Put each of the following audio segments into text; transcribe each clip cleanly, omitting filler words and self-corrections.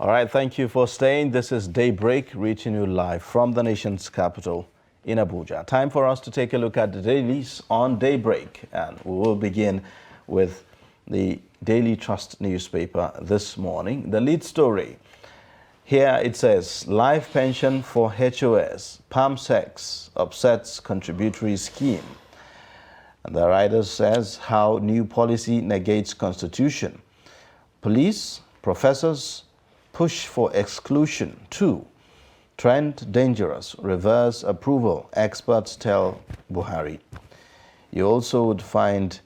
All right, thank you for staying. This is Daybreak, reaching you live from the nation's capital in Abuja. Time for us to take a look at the dailies on Daybreak, and we will begin with the Daily Trust newspaper this morning. The lead story here, it says, life pension for HOS, PAMSEX upsets contributory scheme. And the writer says how new policy negates constitution. Police, professors push for exclusion too. Trend dangerous, reverse approval, experts tell Buhari. You also would find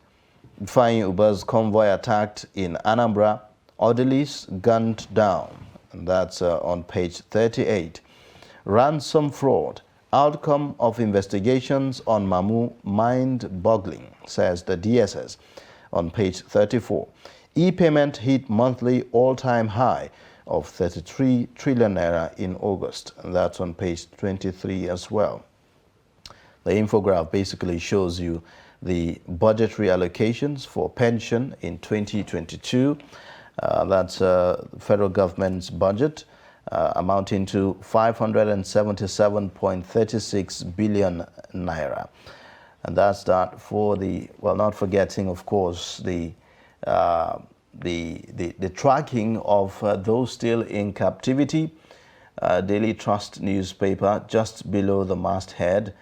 Uber's convoy attacked in Anambra, orderlies gunned down. And that's on page 38. Ransom fraud. Outcome of investigations on Mamu mind-boggling, says the DSS on page 34. E-payment hit monthly all-time high of 33 trillion naira in August. And that's on page 23 as well. The infograph basically shows you the budgetary allocations for pension in 2022. That's federal government's budget amounting to 577.36 billion naira. And that's that for the, well, not forgetting, of course, the tracking of those still in captivity. Daily Trust newspaper, just below the masthead,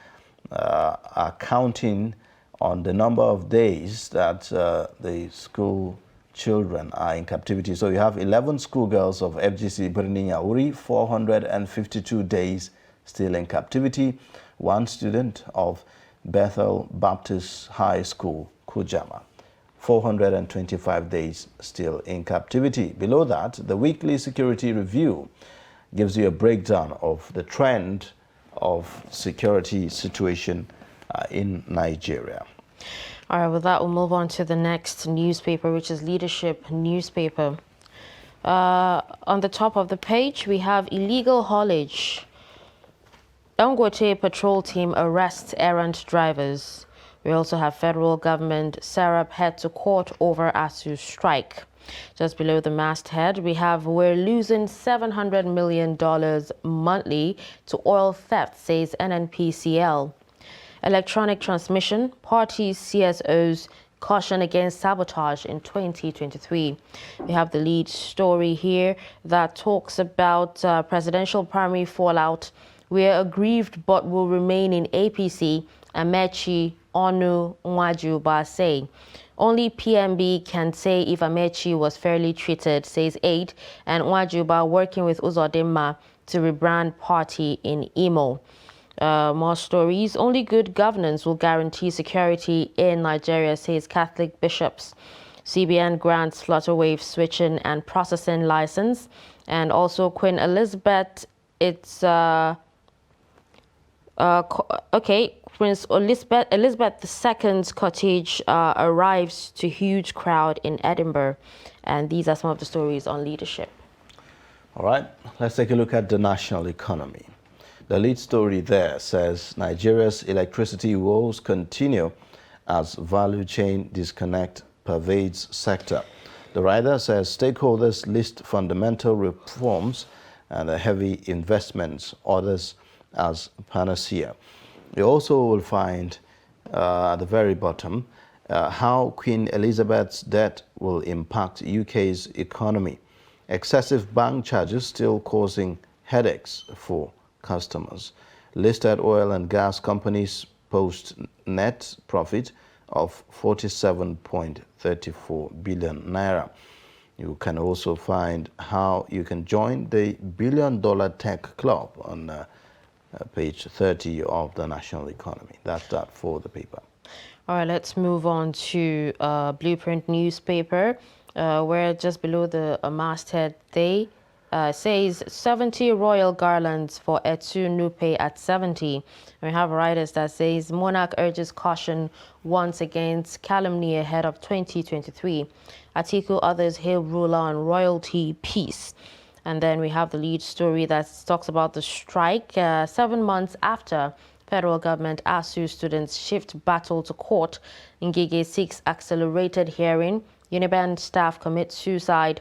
are counting on the number of days that the school children are in captivity. So you have 11 schoolgirls of FGC Birni Yauri, 452 days still in captivity. One student of Bethel Baptist High School, Kujama, 425 days still in captivity. Below that, the weekly security review gives you a breakdown of the trend of security situation in Nigeria. All right, with that, we'll move on to the next newspaper, which is Leadership newspaper. On the top of the page, we have illegal haulage. Dangote patrol team arrests errant drivers. We also have federal government Serap head to court over ASU strike. Just below the masthead, we have we're losing $700 million monthly to oil theft, says NNPCL. Electronic transmission, parties CSOs caution against sabotage in 2023. We have the lead story here that talks about presidential primary fallout. We are aggrieved but will remain in APC, Amechi Onu Nwajuba say. Only PMB can say if Amechi was fairly treated, says 8, and Nwajuba working with Uzodinma to rebrand party in Imo. More stories. Only good governance will guarantee security in Nigeria, says Catholic bishops. CBN grants Flutterwave switching and processing license. And also Queen Elizabeth, it's Prince Elizabeth II's cottage arrives to huge crowd in Edinburgh. And these are some of the stories on leadership. All right, let's take a look at the national economy. The lead story there says Nigeria's electricity woes continue as value chain disconnect pervades sector. The writer says stakeholders list fundamental reforms and heavy investments, others as panacea. You also will find at the very bottom how Queen Elizabeth's death will impact UK's economy. Excessive bank charges still causing headaches for customers. Listed oil and gas companies post net profit of 47.34 billion naira. You can also find how you can join the billion-dollar tech club on page 30 of the national economy. That's that for the paper. All right, let's move on to Blueprint newspaper, where just below the masthead, they says 70 royal garlands for Etu Nupe at 70. We have writers that says monarch urges caution once against calumny ahead of 2023. Atiku others hail ruler on royalty peace. And then we have the lead story that talks about the strike 7 months after federal government ASU students shift battle to court. Ngige 6 accelerated hearing. Uniban staff commit suicide.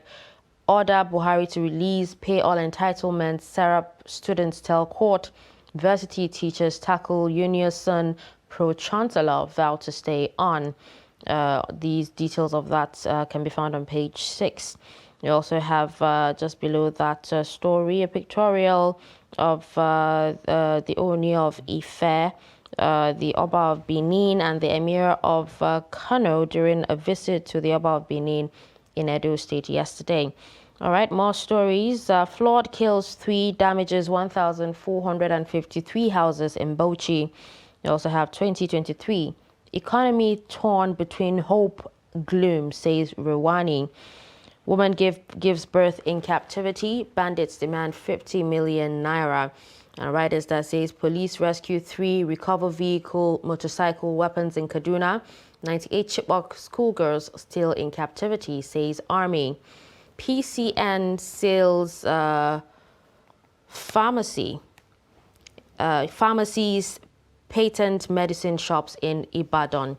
Order Buhari to release, pay all entitlements, Serap students tell court. University teachers tackle unison, pro-chancellor vow to stay on. These details of that can be found on page 6. You also have just below that story a pictorial of the Oni of Ife, the Oba of Benin, and the Emir of Kano during a visit to the Oba of Benin in Edo State yesterday. All right, more stories. Flood kills 3, damages 1,453 houses in Bauchi. You also have 2023. Economy torn between hope, gloom, says Rwani. Woman gives birth in captivity. Bandits demand 50 million naira. And Riders that says police rescue 3, recover vehicle, motorcycle, weapons in Kaduna. 98 Chibok schoolgirls still in captivity, says Army. PCN sells pharmacies, patent medicine shops in Ibadan.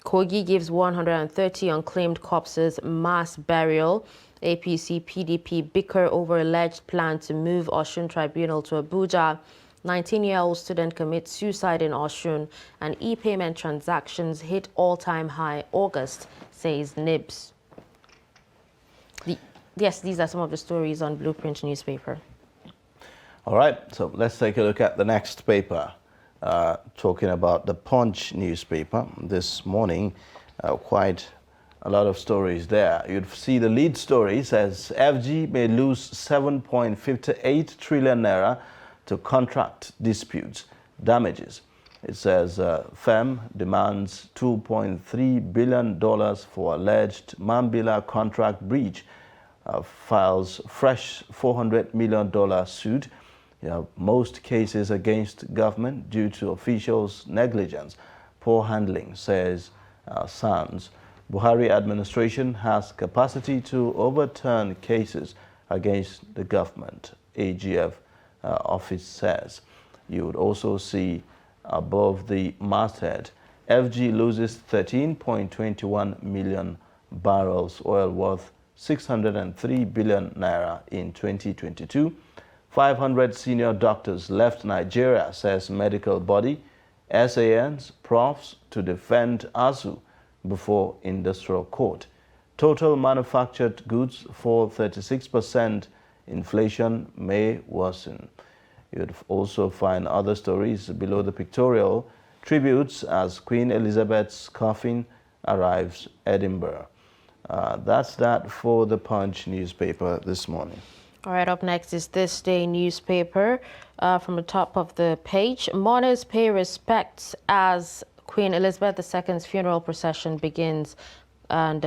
Kogi gives 130 unclaimed corpses mass burial. APC PDP bicker over alleged plan to move Osun Tribunal to Abuja. 19-year-old student commits suicide in Osun, and e-payment transactions hit all-time high August, says NIBS. Yes, these are some of the stories on Blueprint newspaper. All right, so let's take a look at the next paper. Talking about the Punch newspaper this morning, quite a lot of stories there. You'd see the lead story says FG may lose 7.58 trillion naira to contract disputes damages. It says FEM demands $2.3 billion for alleged Mambila contract breach, files fresh $400 million suit. Most cases against government due to officials' negligence, poor handling, says SANS. Buhari administration has capacity to overturn cases against the government, AGF office says. You would also see above the masthead, FG loses 13.21 million barrels oil worth 603 billion naira in 2022. 500 senior doctors left Nigeria, says medical body. SANs, profs to defend ASU before industrial court. Total manufactured goods for 36%. Inflation may worsen. You'd also find other stories below the pictorial. Tributes as Queen Elizabeth's coffin arrives Edinburgh. That's that for the Punch newspaper this morning. All right, up next is This Day newspaper. From the top of the page, mourners pay respects as Queen Elizabeth II's funeral procession begins. And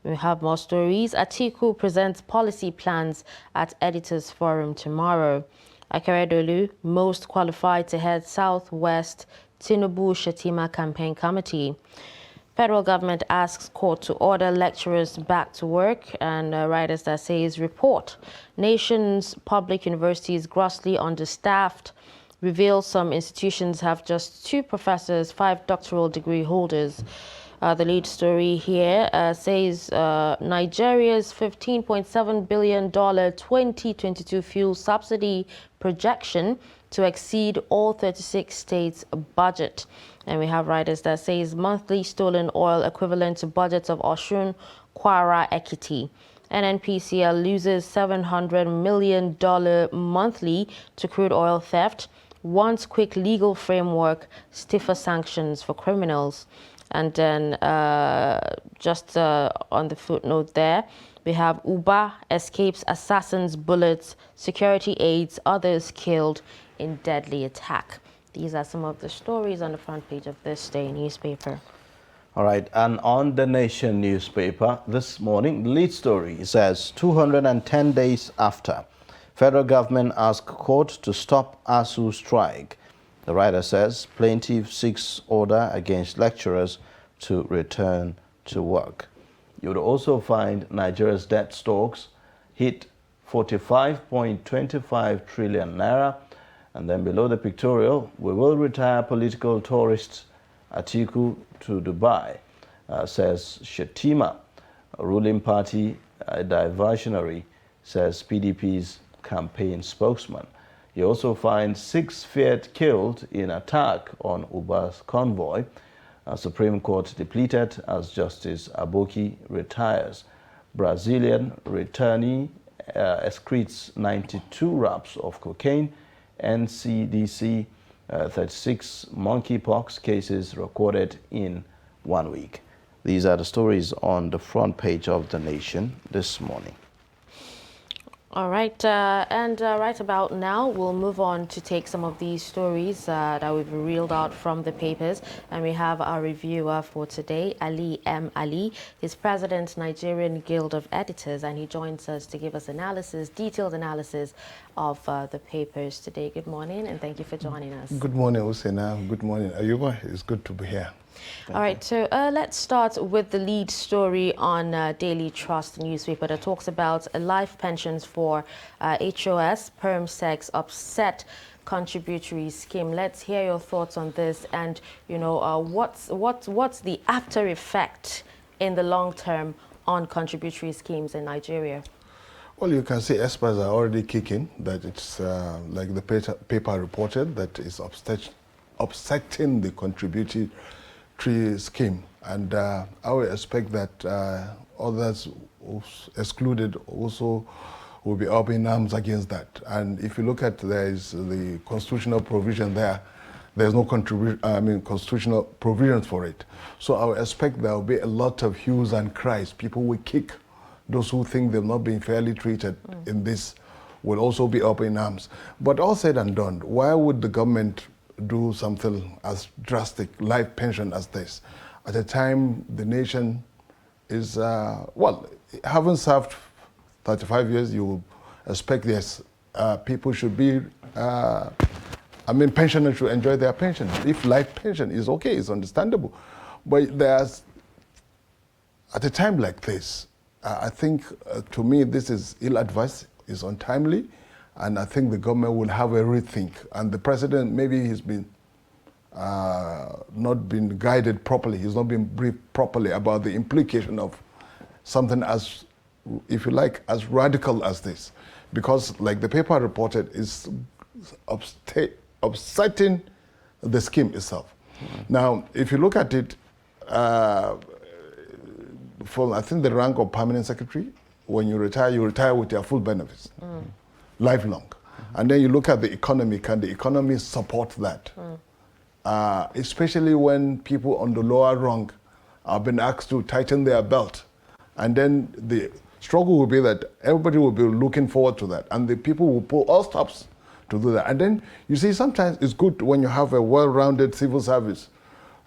we have more stories. Atiku presents policy plans at Editors Forum tomorrow. Akeredolu, most qualified to head Southwest Tinubu Shetima Campaign Committee. Federal government asks court to order lecturers back to work, and Riders that says report. Nation's public universities grossly understaffed. Reveals some institutions have just 2 professors, 5 doctoral degree holders. The lead story here says Nigeria's $15.7 billion 2022 fuel subsidy projection to exceed all 36 states' budget. And we have Riders that says monthly stolen oil equivalent to budgets of Osun, Kwara, Ekiti. NNPCL loses $700 million monthly to crude oil theft. Wants quick legal framework, stiffer sanctions for criminals. And then just on the footnote there, we have Uba escapes assassins' bullets, security aides, others killed in deadly attack. These are some of the stories on the front page of This Day newspaper. All right, and on The Nation newspaper this morning, the lead story says 210 days after, federal government asks court to stop ASU strike. The writer says plaintiff seeks order against lecturers to return to work. You would also find Nigeria's debt stocks hit 45.25 trillion naira. And then below the pictorial, we will retire political tourists Atiku to Dubai, says Shetima, a ruling party diversionary says PDP's campaign spokesman. You also find 6 feared killed in attack on Uba's convoy. Supreme Court depleted as Justice Aboki retires. Brazilian returnee excretes 92 wraps of cocaine. NCDC 36 monkeypox cases recorded in 1 week. These are the stories on the front page of The Nation this morning. All right, right about now, we'll move on to take some of these stories that we've reeled out from the papers. And we have our reviewer for today, Ali M. Ali. He's president, Nigerian Guild of Editors, and he joins us to give us analysis, detailed analysis of the papers today. Good morning, and thank you for joining us. Good morning, Husseina. Good morning, Ayuba. It's good to be here. All right, so let's start with the lead story on Daily Trust newspaper that talks about life pensions for HOS, perm sex upset contributory scheme. Let's hear your thoughts on this, and you know what's the after effect in the long term on contributory schemes in Nigeria. Well, you can see experts are already kicking that it's like the paper reported that is upsetting the contributory scheme, and I would expect that others excluded also will be up in arms against that. And if you look at there is the constitutional provision there, there's no constitutional provisions for it. So I would expect there will be a lot of hues and cries. People will kick. Those who think they've not been fairly treated in this will also be up in arms. But all said and done, why would the government do something as drastic, life pension as this? At a time the nation is, having served 35 years, you will expect, yes, people should be, pensioners should enjoy their pension. If life pension is okay, it's understandable. But there's, at a time like this, I think, to me, this is ill-advised, it's untimely, and I think the government will have a rethink. And the president, maybe he's been not been guided properly, he's not been briefed properly about the implication of something as, if you like, as radical as this. Because, like the paper reported, it's upsetting the scheme itself. Now, if you look at it, for, I think, the rank of permanent secretary, when you retire with your full benefits, lifelong. And then you look at the economy, can the economy support that? Especially when people on the lower rung are being asked to tighten their belt. And then the struggle will be that everybody will be looking forward to that, and the people will pull all stops to do that. And then, you see, sometimes it's good when you have a well-rounded civil service,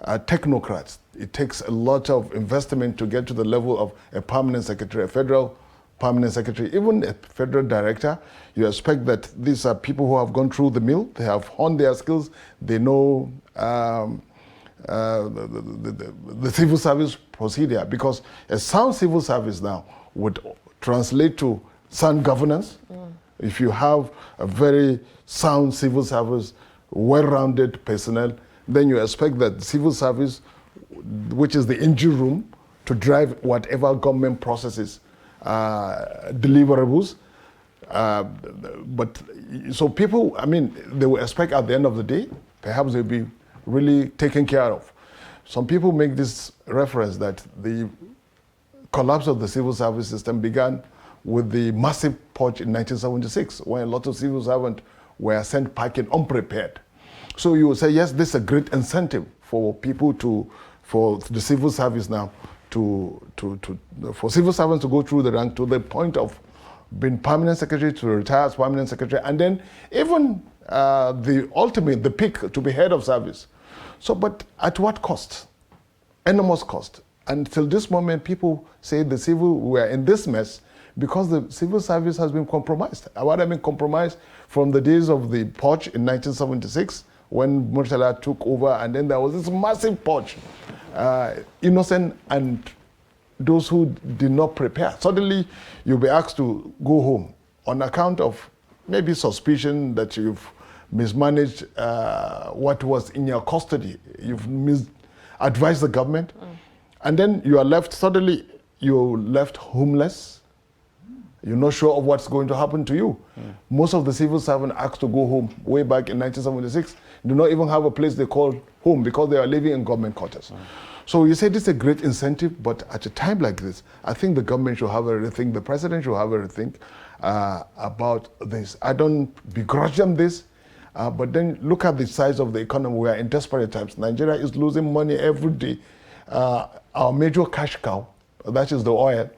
technocrats. It takes a lot of investment to get to the level of a permanent secretary, a federal permanent secretary, even a federal director. You expect that these are people who have gone through the mill, they have honed their skills, they know the civil service procedure, because a sound civil service now would translate to sound governance. If you have a very sound civil service, well-rounded personnel, then you expect that civil service, which is the engine room to drive whatever government processes, deliverables. But so people, they will expect at the end of the day, perhaps they'll be really taken care of. Some people make this reference that the collapse of the civil service system began with the massive purge in 1976, when a lot of civil servants were sent packing unprepared. So you will say, yes, this is a great incentive for people for the civil service now, for civil servants to go through the rank to the point of being permanent secretary, to retire as permanent secretary, and then even the peak, to be head of service. So, but at what cost? Enormous cost. Until this moment, people say the civil were in this mess because the civil service has been compromised. What I mean compromised from the days of the purge in 1976, when Murtala took over, and then there was this massive purge. Innocent and those who did not prepare. Suddenly, you'll be asked to go home on account of maybe suspicion that you've mismanaged what was in your custody. You've misadvised the government. And then you are left, suddenly you're left homeless. You're not sure of what's going to happen to you. Most of the civil servants asked to go home way back in 1976 do not even have a place they call home because they are living in government quarters. So you say this is a great incentive, but at a time like this, I think the government should have a rethink, the president should have a rethink about this. I don't begrudge them this, but then look at the size of the economy. We are in desperate times. Nigeria is losing money every day. Our major cash cow, that is the oil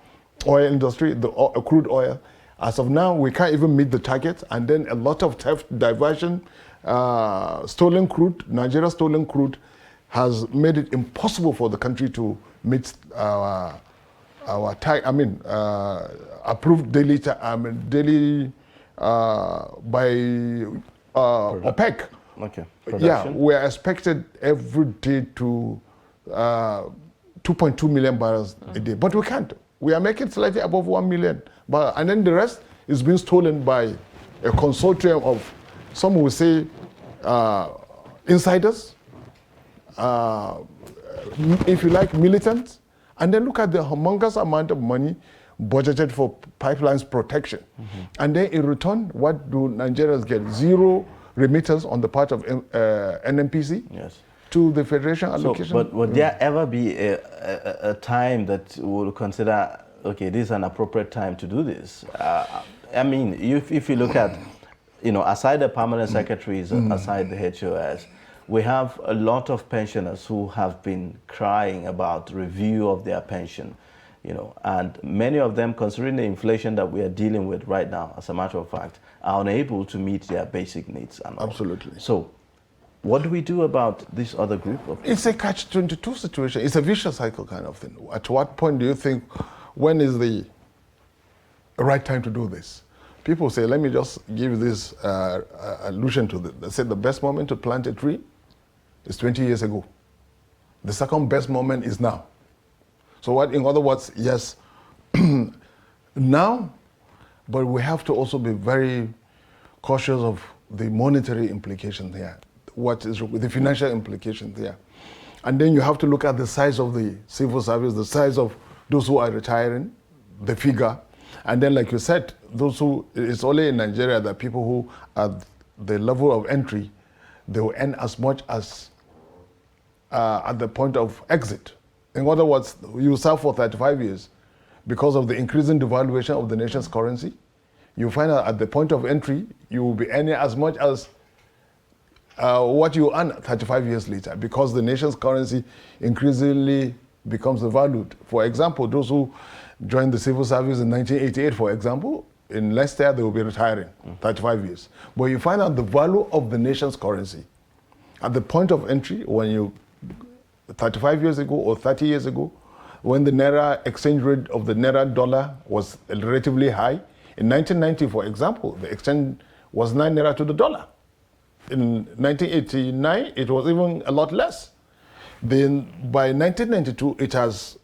industry, the crude oil. As of now, we can't even meet the target, and then a lot of theft, diversion, stolen crude, Nigeria stolen crude, has made it impossible for the country to meet our approved daily by OPEC. Okay. Yeah, we are expected every day to 2.2 million barrels a day, but we can't. We are making slightly above 1 million, and then the rest is being stolen by a consortium of, some will say, insiders, if you like, militants, and then look at the humongous amount of money budgeted for pipelines protection. And then in return, what do Nigerians get? Zero remittance on the part of NNPC to the Federation allocation. So, but would there ever be a time that we'll consider, okay, this is an appropriate time to do this? I mean, if you look at, aside the permanent secretaries, aside the HOS, we have a lot of pensioners who have been crying about review of their pension, and many of them, considering the inflation that we are dealing with right now, as a matter of fact, are unable to meet their basic needs. And all. Absolutely. So, what do we do about this other group of people? It's a catch-22 situation. It's a vicious cycle kind of thing. At what point do you think, when is the right time to do this? People say, let me just give this allusion to this. They say the best moment to plant a tree is 20 years ago. The second best moment is now. So what, in other words, yes, now, but we have to also be very cautious of the monetary implications here. What is the financial implications here? And then you have to look at the size of the civil service, the size of those who are retiring, the figure. And then, like you said, it's only in Nigeria that people who are the level of entry, they will earn as much as at the point of exit. In other words, you serve for 35 years because of the increasing devaluation of the nation's currency. You find out at the point of entry, you will be earning as much as what you earn 35 years later, because the nation's currency increasingly becomes devalued. For example, those who joined the civil service in 1988, for example, in Leicester, they will be retiring 35 years. But you find out the value of the nation's currency at the point of entry, when you 35 years ago or 30 years ago, when the Naira exchange rate of the Naira dollar was relatively high. In 1990, for example, the exchange was 9 Naira to the dollar. In 1989, it was even a lot less. Then by 1992, it has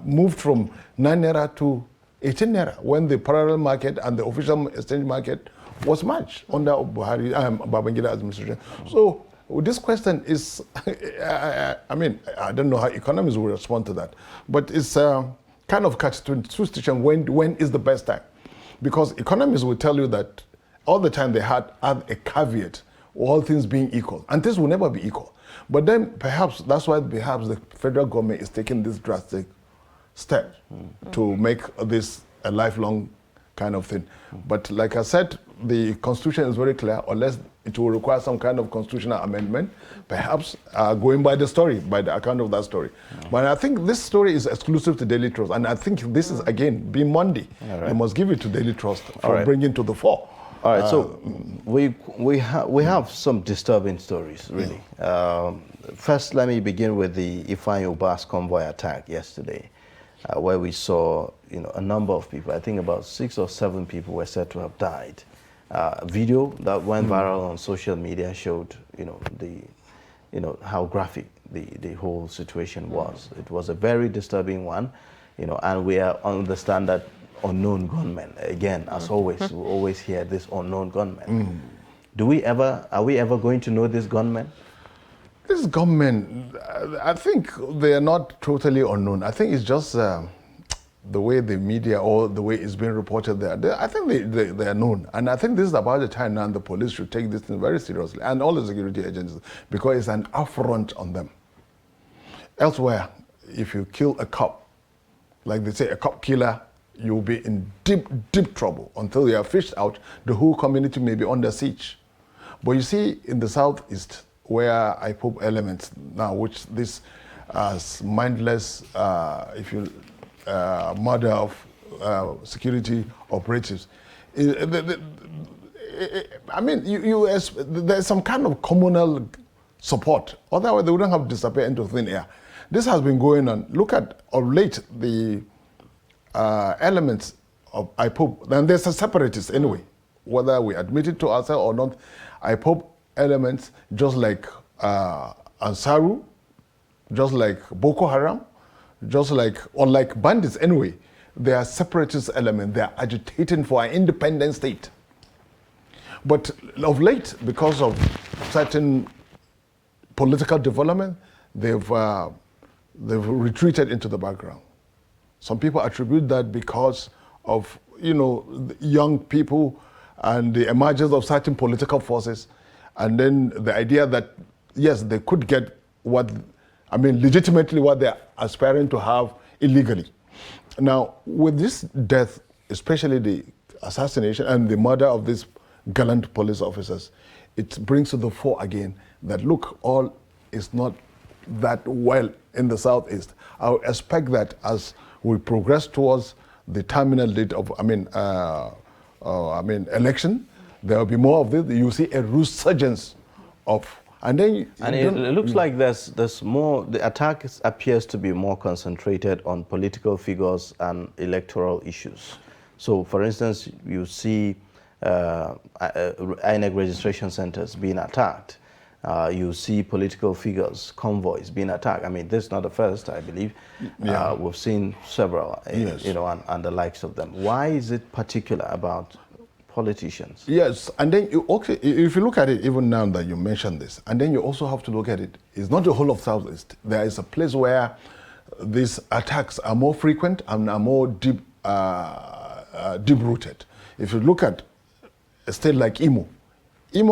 moved from 9 Naira to 18 Naira, when the parallel market and the official exchange market was merged under Buhari, Babangida administration. So this question is, I mean, I don't know how economists will respond to that, but it's kind of catch-22 situation. When is the best time? Because economists will tell you that all the time they had a caveat, all things being equal, and things will never be equal. But then perhaps that's why the federal government is taking this drastic step to make this a lifelong kind of thing. But like I said, the Constitution is very clear, unless it will require some kind of constitutional amendment, perhaps going by the story, by the account of that story. But I think this story is exclusive to Daily Trust, and I think this is, again, being Monday. You must give it to Daily Trust for bringing to the fore. All right, so we have some disturbing stories, really. First, let me begin with the Ifeanyi Ubah's convoy attack yesterday, where we saw a number of people. I think about 6 or 7 people were said to have died. Video that went viral on social media showed, how graphic the whole situation was. It was a very disturbing one, and we understand that unknown gunmen. Again, as always, we always hear this unknown gunmen. Are we ever going to know this gunmen? These gunmen, I think they are not totally unknown. I think it's just the way the media or the way it's being reported there, I think they are known. And I think this is about the time now the police should take this thing very seriously, and all the security agencies, because it's an affront on them. Elsewhere, if you kill a cop, like they say, a cop killer, you'll be in deep, deep trouble. Until you are fished out, the whole community may be under siege. But you see, in the southeast, where IPOB elements now, which this mindless, murder of security operatives, I mean, there's some kind of communal support. Otherwise, they wouldn't have disappeared into thin air. This has been going on. Look at, of late, the elements of IPOB, and there's a separatists anyway, whether we admit it to ourselves or not. IPOB elements, just like Ansaru, just like Boko Haram, just like, unlike bandits anyway, they are separatist elements. They are agitating for an independent state. But of late, because of certain political development, they've retreated into the background. Some people attribute that because of, young people and the emergence of certain political forces, and then the idea that, yes, they could get legitimately what they're aspiring to have illegally. Now, with this death, especially the assassination and the murder of these gallant police officers, it brings to the fore again that, look, all is not that well in the southeast. I would expect that as we progress towards the terminal date of, election, there will be more of this. You see a resurgence of, and then it looks like there's more. The attack appears to be more concentrated on political figures and electoral issues. So, for instance, you see INEC registration centers being attacked. You see political figures, convoys being attacked. I mean, this is not the first, I believe. Yeah. We've seen several, yes, and the likes of them. Why is it particular about politicians? Yes, and then if you look at it, even now that you mentioned this, and then you also have to look at it, it's not the whole of Southeast. There is a place where these attacks are more frequent and are more deep-rooted. If you look at a state like Imo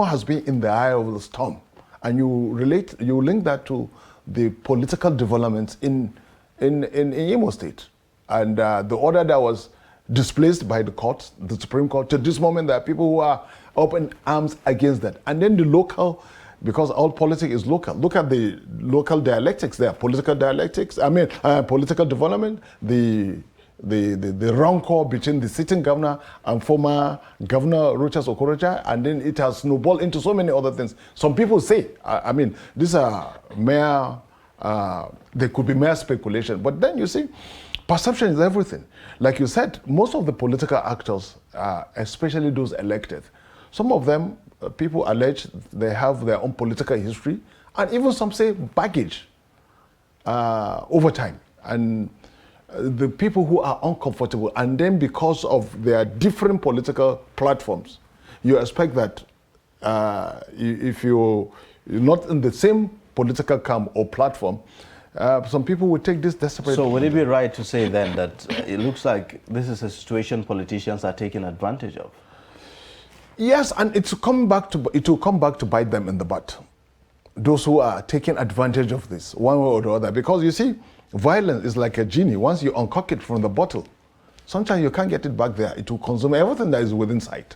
has been in the eye of the storm. And you link that to the political developments in Imo State. And the order that was displaced by the courts, the Supreme Court, to this moment there are people who are up in arms against that. And then the local, because all politics is local, look at the local dialectics there, political dialectics, political development, the rancor between the sitting governor and former Governor Rochas Okorocha, and then it has snowballed into so many other things. Some people say, these are mere, they could be mere speculation, but then you see, perception is everything. Like you said, most of the political actors, especially those elected, some of them, people allege they have their own political history, and even some say baggage over time. And the people who are uncomfortable, and then because of their different political platforms, you expect that if you're not in the same political camp or platform, some people would take this desperate. So would it be right to say then that it looks like this is a situation politicians are taking advantage of? Yes, and it will come back to bite them in the butt. Those who are taking advantage of this, one way or the other, because you see, violence is like a genie. Once you uncork it from the bottle, sometimes you can't get it back there. It will consume everything that is within sight.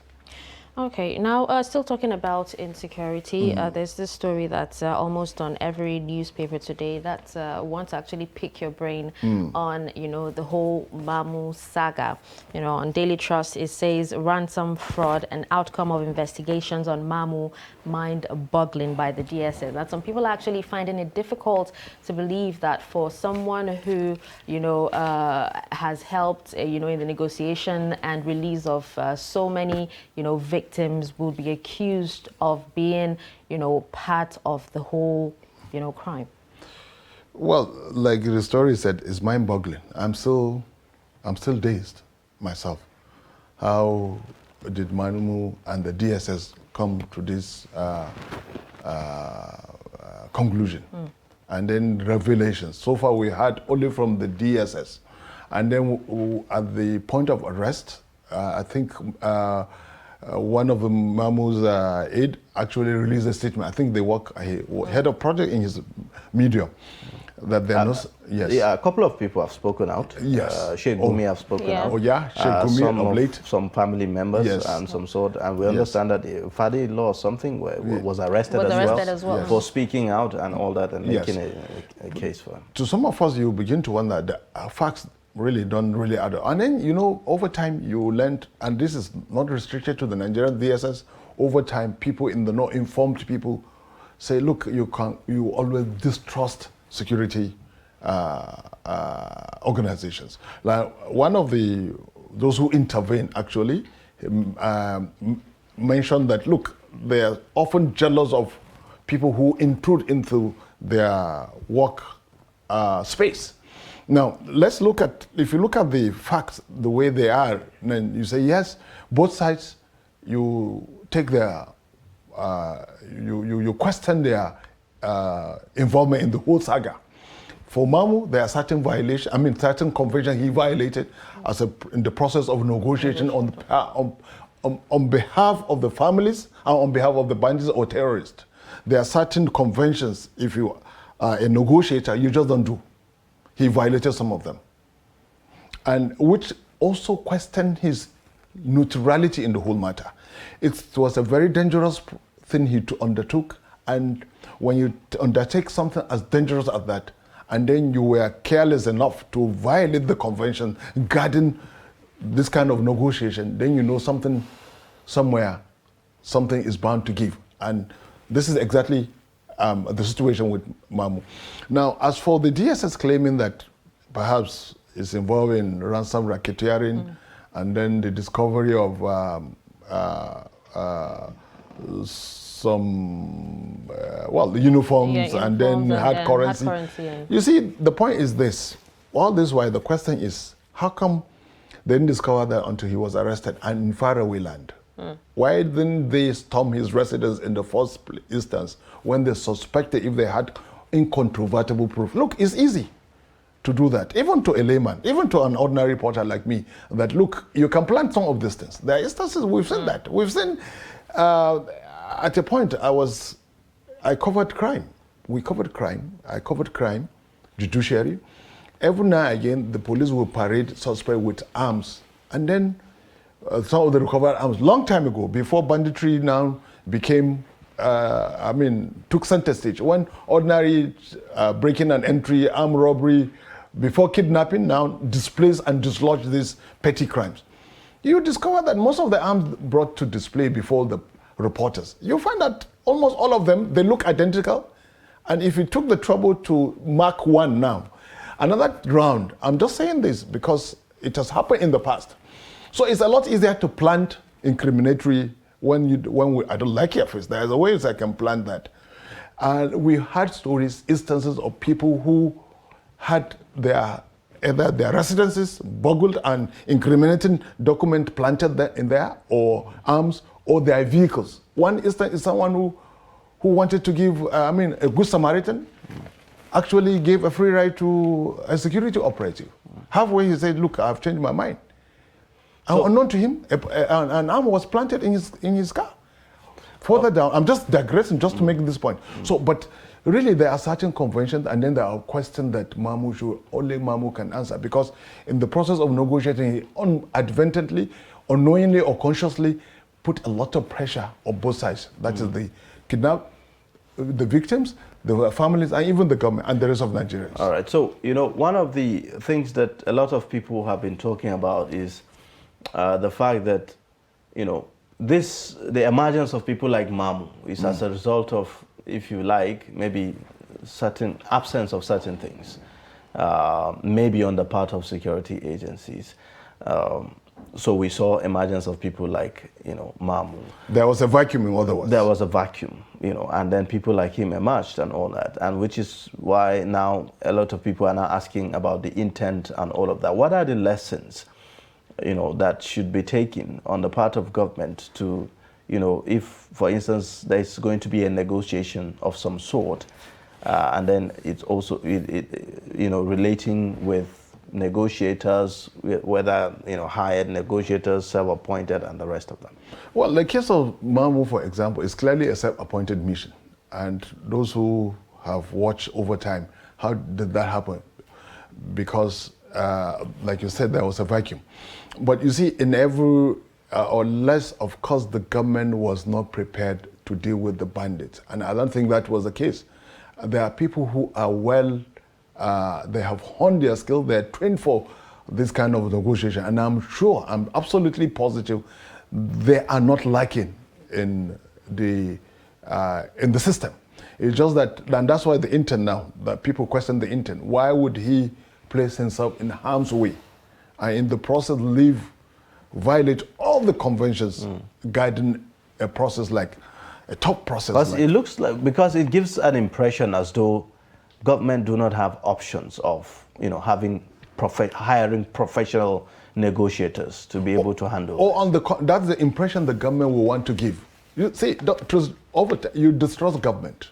Okay, now still talking about insecurity, there's this story that's almost on every newspaper today that wants to actually pick your brain on, the whole Mamu saga. On Daily Trust, it says ransom fraud and outcome of investigations on Mamu mind-boggling by the DSS. That some people are actually finding it difficult to believe that for someone who, has helped, in the negotiation and release of so many, victims will be accused of being, part of the whole, crime. Well, like the story said, it's mind-boggling. I'm still dazed myself. How did Manumu and the DSS come to this conclusion? And then revelations. So far, we heard only from the DSS. And then at the point of arrest, I think one of the Mamu's aide actually released a statement. I think they work, head of project in his medium. That they're not, yes. Yeah, a couple of people have spoken out. Yes. Sheikh Gumi have spoken Yeah. out. Oh yeah, Sheikh Gumi of late. Some family members Yes. and some sort. And we understand that Fadi Law or something was arrested, as well. Yes. for speaking out and all that and Yes. making a case for him. To some of us, you begin to wonder, the facts really don't really add up. And then, you know, over time you learned, and this is not restricted to the Nigerian DSS, over time people in the north, informed people say, look, you always distrust security organizations. Like one of those who intervene actually mentioned that, look, they are often jealous of people who intrude into their work space. Now, let's look at, if you look at the facts the way they are, then you say, yes, both sides, you take their, you question their involvement in the whole saga. For Mamu, there are certain violations, certain conventions he violated in the process of negotiation on behalf of the families and on behalf of the bandits or terrorists. There are certain conventions, if you are a negotiator, you just don't do. He violated some of them. And which also questioned his neutrality in the whole matter. It was a very dangerous thing he undertook, and when you undertake something as dangerous as that, and then you were careless enough to violate the convention guarding this kind of negotiation, then you know something is bound to give. And this is exactly the situation with Mamu. Now, as for the DSS claiming that perhaps it's involved in ransom racketeering and then the discovery of some, the uniforms and then hard currency. You see, the point is this. All this while the question is, how come they didn't discover that until he was arrested and in faraway land? Why didn't they storm his residence in the first instance when they suspected if they had incontrovertible proof? Look, it's easy to do that, even to a layman, even to an ordinary reporter like me, that look, you can plant some of these things. There are instances, we've seen that. We've seen, at a point, I covered crime. We covered crime. I covered crime, judiciary. Every now and again, the police will parade suspects with arms, and then some of the recovered arms, long time ago, before banditry now became, took center stage. When ordinary breaking and entry, armed robbery, before kidnapping, now displays and dislodge these petty crimes. You discover that most of the arms brought to display before the reporters, you find that almost all of them, they look identical. And if you took the trouble to mark one now, another round, I'm just saying this because it has happened in the past. So it's a lot easier to plant incriminatory I don't like your face. There's a way I can plant that. And we had instances of people who had either their residences burgled and incriminating document planted in there, or arms, or their vehicles. One instance is someone who wanted to give, a good Samaritan, actually gave a free ride to a security operative. Halfway he said, look, I've changed my mind. So, unknown to him, an arm was planted in his car. Further down, I'm just digressing just to make this point. So, but really there are certain conventions, and then there are questions that only Mamu can answer, because in the process of negotiating, he inadvertently, unknowingly or consciously put a lot of pressure on both sides. That is the the victims, the families, and even the government and the rest of Nigerians. All right. So, one of the things that a lot of people have been talking about is the fact that, the emergence of people like Mamu is as a result of, if you like, maybe certain absence of certain things, maybe on the part of security agencies. So we saw emergence of people like, Mamu. There was a vacuum, in other words. There was a vacuum, and then people like him emerged and all that, and which is why now a lot of people are now asking about the intent and all of that. What are the lessons, that should be taken on the part of government to, if, for instance, there's going to be a negotiation of some sort, and then it's also, relating with negotiators, whether hired negotiators, self-appointed, and the rest of them? Well, the case of Mamu, for example, is clearly a self-appointed mission. And those who have watched over time, how did that happen? Because, like you said, there was a vacuum. But you see, in every, unless, of course, the government was not prepared to deal with the bandits. And I don't think that was the case. There are people who are they have honed their skill, they're trained for this kind of negotiation. And I'm absolutely positive they are not lacking in the system. It's just that, and that's why the intern now, that people question the intern. Why would he place himself in harm's way and in the process violate all the conventions guiding a process like a top process? Because it looks like, because it gives an impression as though government do not have options of hiring professional negotiators to be able to handle. That's the impression the government will want to give. You see, you distrust government.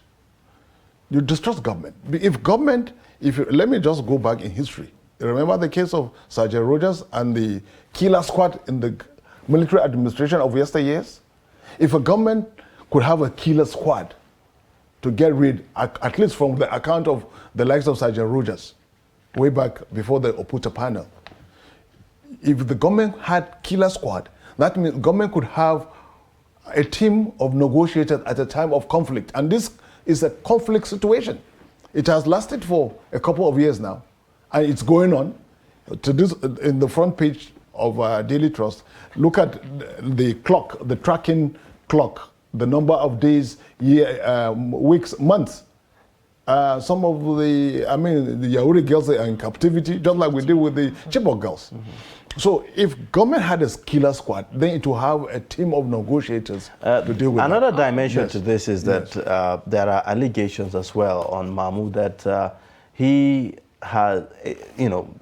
You distrust government. Let me just go back in history. Remember the case of Sergeant Rogers and the killer squad in the military administration of yesteryears? If a government could have a killer squad to get rid, at least from the account of the likes of Sergeant Rogers, way back before the Oputa panel, if the government had killer squad, that means government could have a team of negotiators at a time of conflict. And this is a conflict situation. It has lasted for a couple of years now, and it's going on. To this, in the front page of Daily Trust, look at the clock, the tracking clock, the number of days, weeks, months. Some of the Yauri girls are in captivity, just like we did with the Chibok girls. So if government had a killer squad, then it will have a team of negotiators to deal with another that. dimension to this is that there are allegations as well on Mahmoud that he has,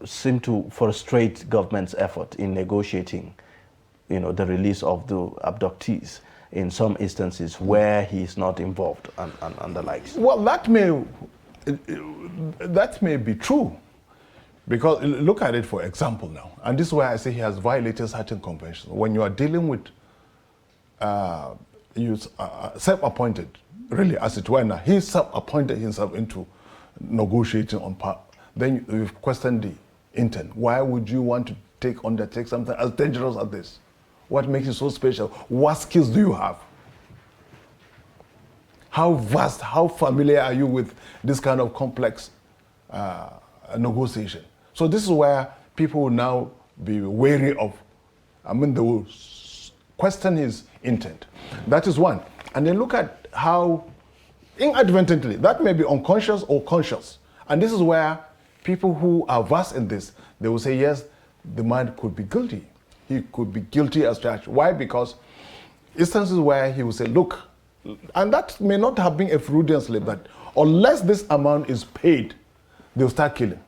seemed to frustrate government's effort in negotiating, the release of the abductees in some instances where he's not involved and the likes. Well, that may be true. Because look at it, for example, now, and this is why I say he has violated certain conventions. When you are dealing with self-appointed, really, as it were now, he self-appointed himself into negotiating on part. Then you've questioned the intern. Why would you want to undertake something as dangerous as this? What makes it so special? What skills do you have? How vast, how familiar are you with this kind of complex negotiation? So this is where people will now be wary of, they will question his intent. That is one. And then look at how inadvertently, that may be unconscious or conscious. And this is where people who are versed in this, they will say, yes, the man could be guilty. He could be guilty as charged. Why? Because instances where he will say, look, and that may not have been a Freudian slip, that unless this amount is paid, they'll start killing.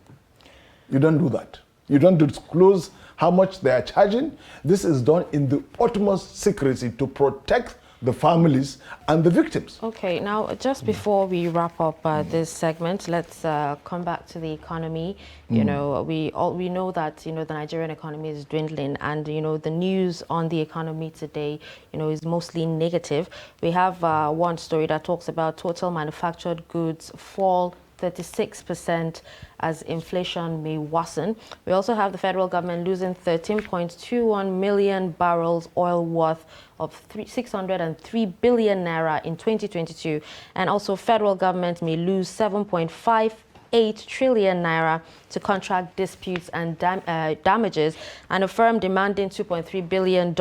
You don't do that. You don't disclose how much they are charging. This is done in the utmost secrecy to protect the families and the victims. Okay, now just before we wrap up this segment, let's come back to the economy. We know that the Nigerian economy is dwindling, and the news on the economy today is mostly negative. We have one story that talks about total manufactured goods fall 36% as inflation may worsen. We also have the federal government losing 13.21 million barrels oil worth of 603 billion naira in 2022. And also federal government may lose 7.58 trillion naira to contract disputes and damages, and a firm demanding $2.3 billion,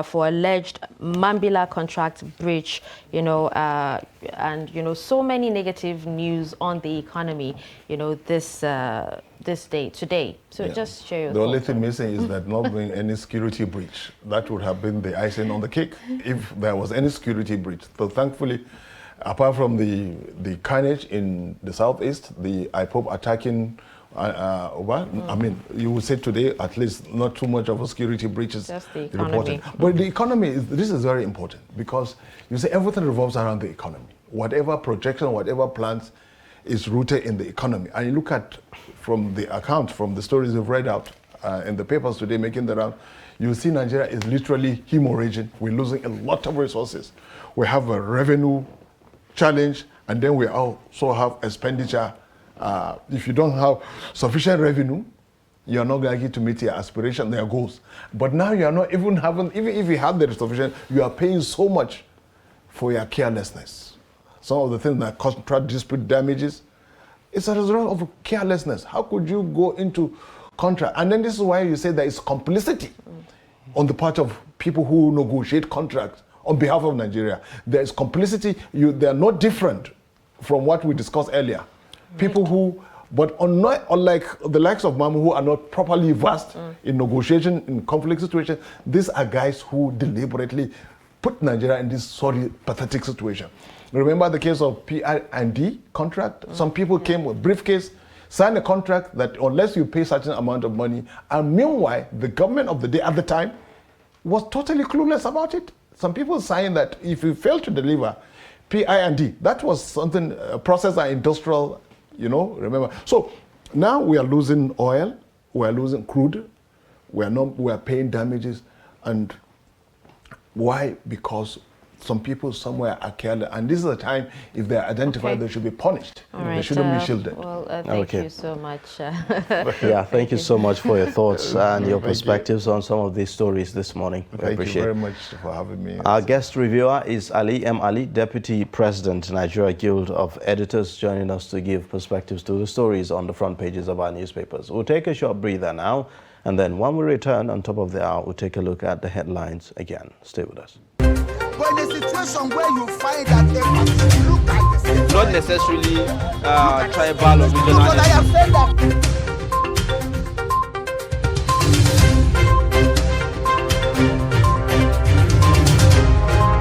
for alleged Mambila contract breach, and so many negative news on the economy, this day, today. So just share your The only thoughts thing missing is that not being any security breach. That would have been the icing on the cake if there was any security breach. So thankfully, apart from the carnage in the southeast, the IPOB attacking, you would say today at least not too much of a security breach is reported. But the economy, this is very important because you see everything revolves around the economy. Whatever projection, whatever plans, is rooted in the economy. And you look at from the account, from the stories you've read out in the papers today making the round, you see Nigeria is literally hemorrhaging. We're losing a lot of resources. We have a revenue challenge, and then we also have expenditure. If you don't have sufficient revenue, you're not likely to meet your aspiration, their goals. But now you are not even if you have the sufficient, you are paying so much for your carelessness. Some of the things like contract dispute damages, it's a result of carelessness. How could you go into contract? And then this is why you say there is complicity on the part of people who negotiate contracts on behalf of Nigeria. There is complicity. They are not different from what we discussed earlier. People who, but unlike the likes of Mamu, who are not properly versed in negotiation, in conflict situations, these are guys who deliberately put Nigeria in this sorry, pathetic situation. Remember the case of P&D contract? Some people came with briefcase, signed a contract that unless you pay certain amount of money, and meanwhile, the government of the day at the time was totally clueless about it. Some people saying that if you fail to deliver P&D, that was something, process and industrial, remember. So now we are losing oil, we are losing crude, we are paying damages, and why? Because some people somewhere are careless, and this is a time, if they are identified, they should be punished. They shouldn't be shielded. Well, thank you so much. Yeah, thank you so much for your thoughts and your perspectives on some of these stories this morning. We Thank appreciate you very much for having me. Our guest reviewer is Ali M. Ali, Deputy President, Nigeria Guild of Editors, joining us to give perspectives to the stories on the front pages of our newspapers. We'll take a short breather now, and then when we return on top of the hour, we'll take a look at the headlines again. Stay with us. But in a situation where you find that look at the not necessarily tribal or regional.